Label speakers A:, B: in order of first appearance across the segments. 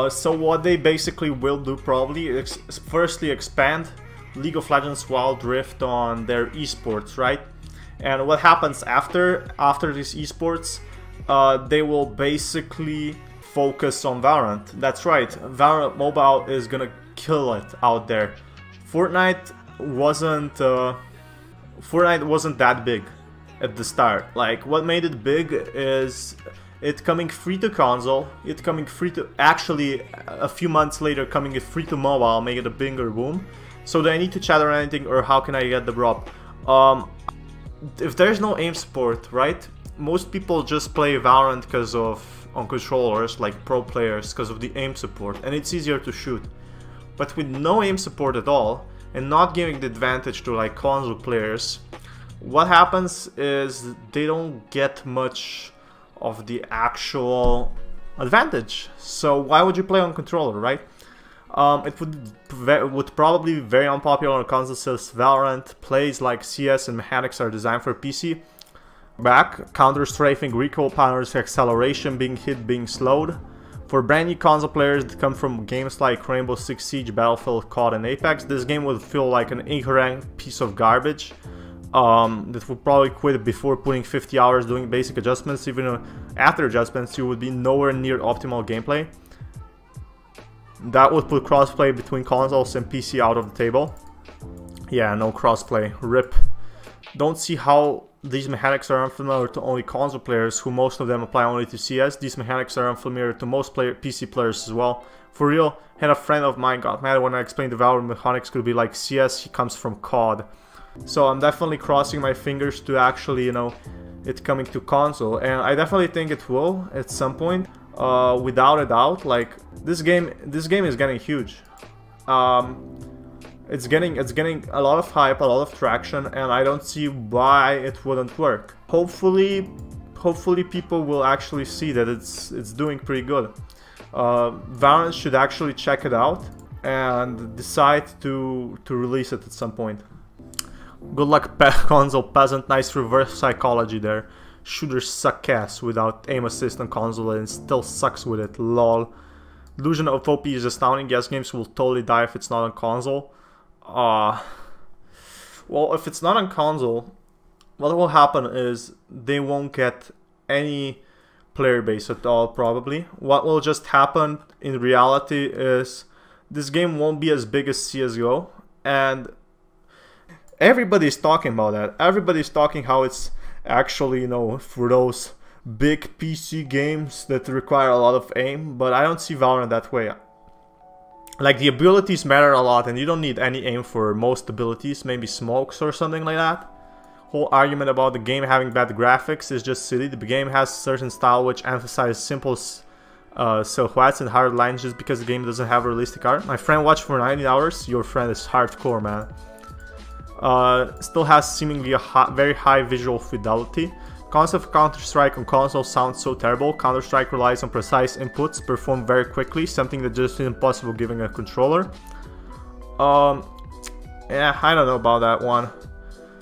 A: So what they basically will do probably is firstly expand League of Legends Wild Rift on their esports, right? And what happens after these esports, they will basically focus on Valorant. That's right, Valorant Mobile is gonna kill it out there. Fortnite wasn't that big at the start. Like, what made it big is it coming free to console, it coming free to, actually a few months later coming free to mobile, make it a bigger boom. So do I need to chat or anything, or how can I get the drop? If there's no aim support, right? Most people just play Valorant because of on controllers, like pro players, because of the aim support, and it's easier to shoot. But with no aim support at all, and not giving the advantage to like console players, what happens is they don't get much of the actual advantage. So why would you play on controller, right? It would probably be very unpopular on consoles since Valorant plays like CS and mechanics are designed for PC. Counter-strafing, recoil patterns, acceleration, being hit, being slowed. For brand new console players that come from games like Rainbow Six Siege, Battlefield, COD and Apex, this game would feel like an inherent piece of garbage. That would probably quit before putting 50 hours doing basic adjustments. Even after adjustments, you would be nowhere near optimal gameplay. That would put crossplay between consoles and PC out of the table. Yeah, no crossplay. RIP. Don't see how these mechanics are unfamiliar to only console players, who most of them apply only to CS. These mechanics are unfamiliar to most PC players as well. For real, had a friend of mine got mad when I explained the Valorant mechanics could be like CS, he comes from COD. So I'm definitely crossing my fingers to actually, you know, it coming to console, and I definitely think it will at some point, without a doubt. Like, this game is getting huge. It's getting a lot of hype, a lot of traction, and I don't see why it wouldn't work. Hopefully people will actually see that it's doing pretty good. Valorant should actually check it out and decide to release it at some point. Good luck, console peasant. Nice reverse psychology there. Shooters suck ass without aim assist on console and still sucks with it, lol. Illusion of OP is astounding. Yes, games will totally die if it's not on console. Well, if it's not on console, what will happen is they won't get any player base at all, probably. What will just happen in reality is this game won't be as big as CSGO, and everybody's talking about that. Everybody's talking how it's actually, you know, for those big PC games that require a lot of aim, but I don't see Valorant that way. Like, the abilities matter a lot, and you don't need any aim for most abilities, maybe smokes or something like that. Whole argument about the game having bad graphics is just silly. The game has a certain style which emphasizes simple silhouettes and hard lines just because the game doesn't have realistic art. My friend watched for 90 hours. Your friend is hardcore, man. Still has seemingly a very high visual fidelity. Concept of Counter-Strike on console sounds so terrible. Counter-Strike relies on precise inputs, performed very quickly, something that just is impossible given a controller. Yeah, I don't know about that one.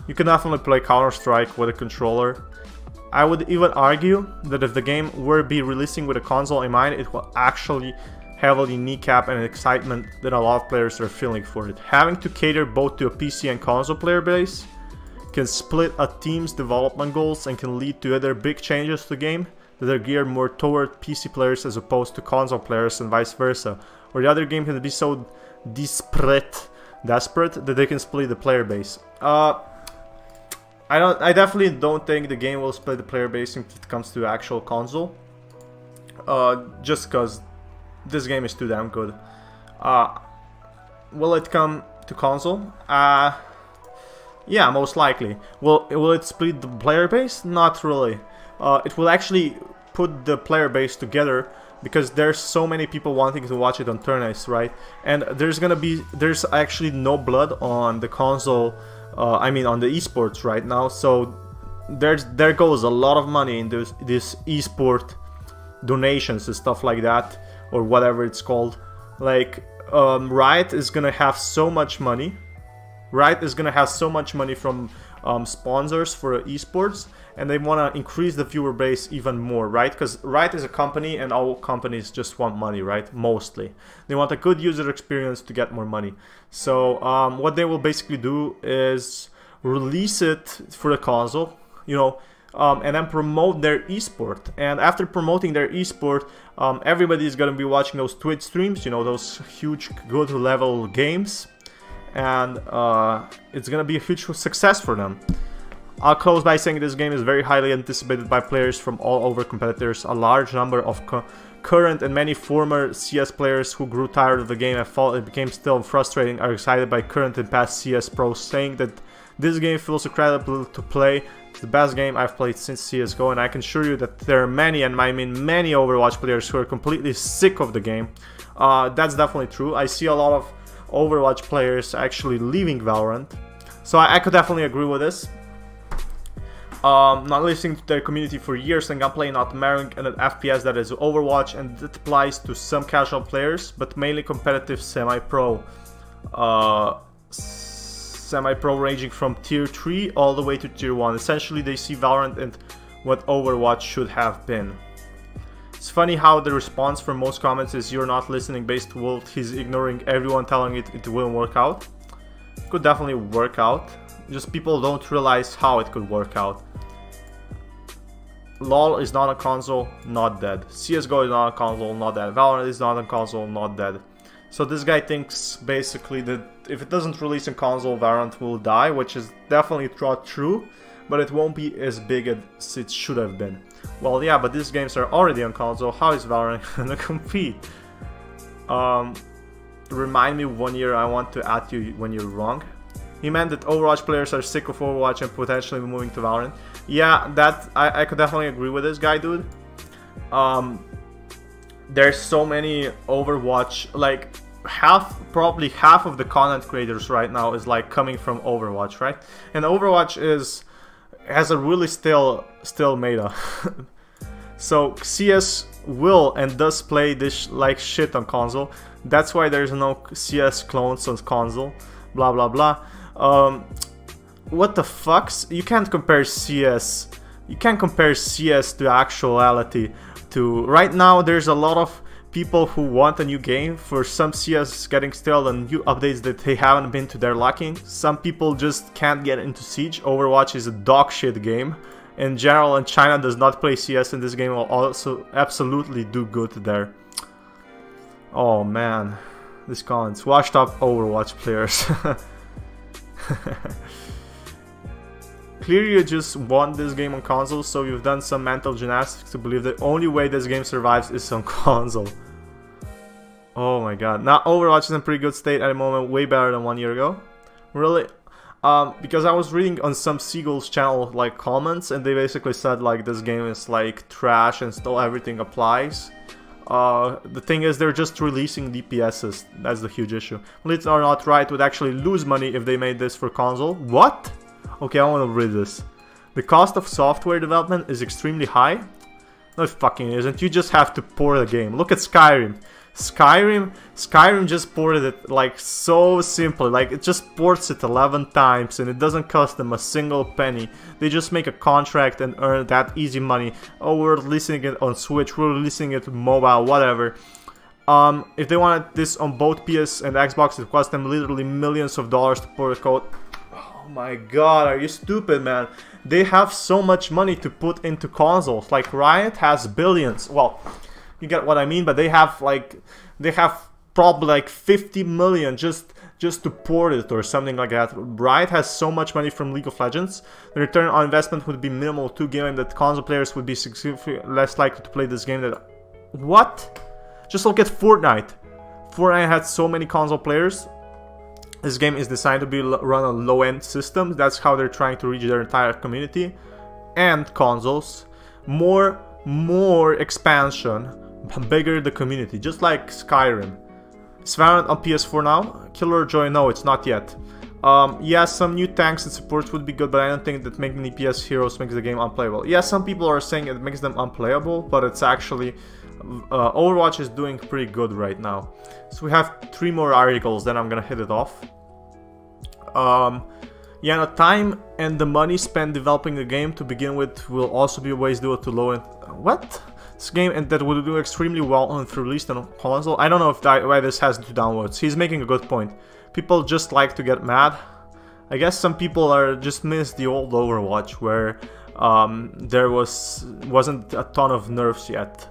A: You can definitely play Counter-Strike with a controller. I would even argue that if the game were to be releasing with a console in mind, it will actually heavily kneecap and excitement that a lot of players are feeling for it. Having to cater both to a PC and console player base can split a team's development goals and can lead to other big changes to the game that are geared more toward PC players as opposed to console players, and vice versa. Or the other game can be so desperate that they can split the player base. I definitely don't think the game will split the player base if it comes to actual console. Just because this game is too damn good. Will it come to console? Yeah, most likely. Will it split the player base? Not really. It will actually put the player base together because there's so many people wanting to watch it on Turnice, right? And there's actually no blood on the console. I mean, on the esports right now. So there goes a lot of money in this esport donations and stuff like that, or whatever it's called. Like, Riot is gonna have so much money. Riot is gonna have so much money from sponsors for esports, and they want to increase the viewer base even more, right? Because Riot is a company, and all companies just want money, right? Mostly. They want a good user experience to get more money. So what they will basically do is release it for the console, you know, and then promote their esport. And after promoting their esport, everybody is going to be watching those Twitch streams, you know, those huge good level games. And it's going to be a huge success for them. I'll close by saying this game is very highly anticipated by players from all over competitors. A large number of current and many former CS players who grew tired of the game and felt it became still frustrating are excited by current and past CS pros, saying that this game feels incredible to play. It's the best game I've played since CSGO, and I can assure you that there are many, and I mean many, Overwatch players who are completely sick of the game. That's definitely true. I see a lot of Overwatch players actually leaving Valorant, so I could definitely agree with this. Not listening to their community for years and gunplay not marrying an FPS that is Overwatch, and that applies to some casual players, but mainly competitive semi-pro. Semi-pro ranging from tier 3 all the way to tier 1. Essentially they see Valorant and what Overwatch should have been. It's funny how the response from most comments is "you're not listening" based on he's ignoring everyone telling it wouldn't work out. It could definitely work out, just people don't realize how it could work out. LoL is not a console, not dead. CSGO is not a console, not dead. Valorant is not a console, not dead. So this guy thinks basically that if it doesn't release on console, Valorant will die, which is definitely not true, but it won't be as big as it should have been. Well, yeah, but these games are already on console. How is Valorant gonna compete? Remind me 1 year I want to at you when you're wrong. He meant that Overwatch players are sick of Overwatch and potentially moving to Valorant. Yeah, that I could definitely agree with this guy, dude. There's so many Overwatch, like probably half of the content creators right now is like coming from Overwatch, right? And Overwatch has a really still meta. So CS will and does play this like shit on console. That's why there's no CS clones on console. Blah blah blah. What the fucks? You can't compare CS. You can't compare CS to actuality. To right now, there's a lot of people who want a new game. For some, CS getting still and new updates that they haven't been to their liking. Some people just can't get into Siege. Overwatch is a dog shit game in general, and China does not play CS, and this game will also absolutely do good there. Oh man, these comments. Washed up Overwatch players. Clearly you just want this game on console, so you've done some mental gymnastics to believe the only way this game survives is on console. Oh my god. Now Overwatch is in pretty good state at the moment, way better than 1 year ago. Really? Because I was reading on some Seagull's channel like comments, and they basically said like this game is like trash and still everything applies. The thing is, they're just releasing DPSs. That's the huge issue. Blitz or not, Riot would actually lose money if they made this for console. What? Okay, I want to read this. The cost of software development is extremely high. No, it fucking isn't. You just have to port the game. Look at Skyrim. Skyrim just ported it like so simple. Like it just ports it 11 times and it doesn't cost them a single penny. They just make a contract and earn that easy money. Oh, we're releasing it on Switch, we're releasing it mobile, whatever. If they wanted this on both PS and Xbox, it cost them literally millions of dollars to port the code. Oh my god, are you stupid, man? They have so much money to put into consoles. Like Riot has billions. Well, you get what I mean, but they have probably like 50 million just to port it or something like that. Riot has so much money from League of Legends. The return on investment would be minimal too, given that console players would be significantly less likely to play this game. That what? Just look at Fortnite. Fortnite had so many console players. This game is designed to be run on low-end systems. That's how they're trying to reach their entire community. And consoles. More expansion. Bigger the community. Just like Skyrim. Is Valorant on PS4 now? Killer Joy, no, it's not yet. Yeah, some new tanks and supports would be good, but I don't think that making DPS heroes makes the game unplayable. Yeah, some people are saying it makes them unplayable, but it's actually... Overwatch is doing pretty good right now. So we have 3 more articles, then I'm gonna hit it off. Yeah, the time and the money spent developing the game to begin with will also be ways due to low end. What? This game and that will do extremely well on released on console. I don't know if why this has 2 downloads. He's making a good point. People just like to get mad. I guess some people are just miss the old Overwatch where there wasn't a ton of nerfs yet.